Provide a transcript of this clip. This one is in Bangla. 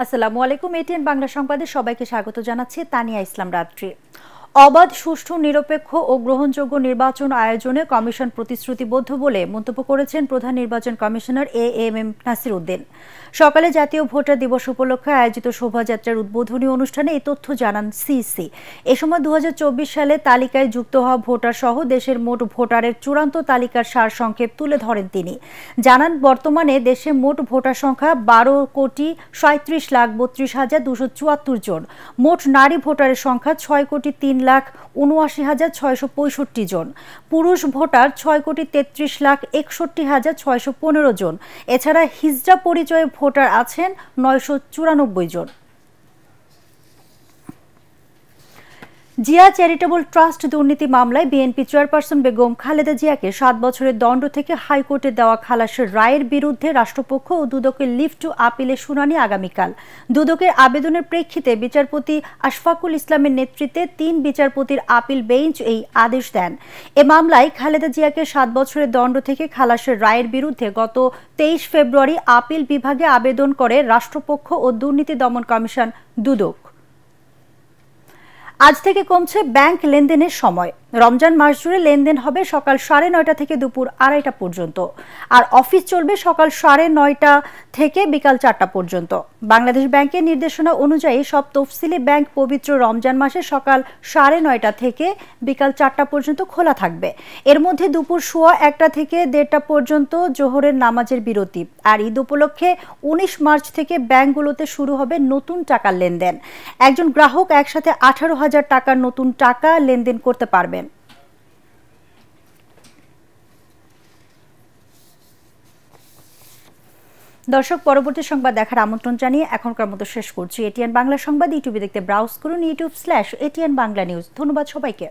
আসসালামু আলাইকুম। এটিএন বাংলা সংবাদে সবাইকে স্বাগত জানাচ্ছি তানিয়া ইসলাম রাত্রি। অবাধ, সুষ্ঠু, নিরপেক্ষ ও গ্রহণযোগ্য নির্বাচন আয়োজনে কমিশন প্রতিশ্রুতিবদ্ধ বলে মন্তব্য করেছেন প্রধান নির্বাচন কমিশনার এএমএম নাসির উদ্দিন। সকালে জাতীয় ভোটার দিবস উপলক্ষে আয়োজিত শোভাযাত্রার উদ্বোধনী অনুষ্ঠানে এই তথ্য জানান সিইসি। এ সময় ২০২৪ সালে তালিকায় যুক্ত হওয়া ভোটার সহ দেশের মোট ভোটারের চূড়ান্ত তালিকার সারসংক্ষেপ তুলে ধরেন তিনি। জানান, বর্তমানে দেশে মোট ভোটার সংখ্যা ১২,৩৭,৩২,২৭৪ জন। মোট নারী ভোটারের সংখ্যা ৬,৩৭,৬৭,৬৬৫ জন। পুরুষ ভোটার ৬,৩৩,৬১,৬১৫ জন। এছাড়া হিজড়া পরিচয়ে ভোটার আছেন ৯৯৪ জন। জিয়া চ্যারিটেবল ট্রাস্ট দুর্নীতি মামলায় বিএনপি চেয়ারপারসন বেগম খালেদা জিয়াকে ৭ বছরের দণ্ড থেকে হাইকোর্টে দেওয়া খালাসের রায়ের বিরুদ্ধে রাষ্ট্রপক্ষ ও দুদকের লিভ টু আপিলের শুনানি আগামীকাল। দুদকের আবেদনের প্রেক্ষিতে বিচারপতি আশফাকুল ইসলামের নেতৃত্বে ৩ বিচারপতির আপিল বেঞ্চ এই আদেশ দেন। এ মামলায় খালেদা জিয়াকে ৭ বছরের দণ্ড থেকে খালাসের রায়ের বিরুদ্ধে গত ২৩ ফেব্রুয়ারি আপিল বিভাগে আবেদন করে রাষ্ট্রপক্ষ ও দুর্নীতি দমন কমিশন দুদক। আজ থেকে কমছে ব্যাংক লেনদেনের সময়। রমজান মাস জুড়ে লেনদেন হবে সকাল ৯:৩০ থেকে দুপুর ২:৩০ পর্যন্ত, আর অফিস চলবে সকাল ৯:৩০ থেকে বিকাল ৪টা পর্যন্ত। বাংলাদেশ ব্যাংকের নির্দেশনা অনুযায়ী সব তফসিলি ব্যাংক পবিত্র রমজান মাসে সকাল ৯:৩০ থেকে বিকাল ৪টা পর্যন্ত খোলা থাকবে। এর মধ্যে দুপুর ১:১ থেকে ১:৩০ পর্যন্ত জোহরের নামাজের বিরতি। আর ঈদ উপলক্ষে ১৯ মার্চ থেকে ব্যাংকগুলোতে শুরু হবে নতুন টাকার লেনদেন। একজন গ্রাহক একসাথে ১৮,০০০ টাকার নতুন টাকা লেনদেন করতে পারবেন। দর্শক, পরবর্তী সংবাদ দেখার আমন্ত্রণ জানিয়ে এখনকার মতো শেষ করছি। এটিএন বাংলা সংবাদ ইউটিউবে দেখতে ব্রাউজ করুন youtube/ATN বাংলা নিউজ। ধন্যবাদ সবাইকে।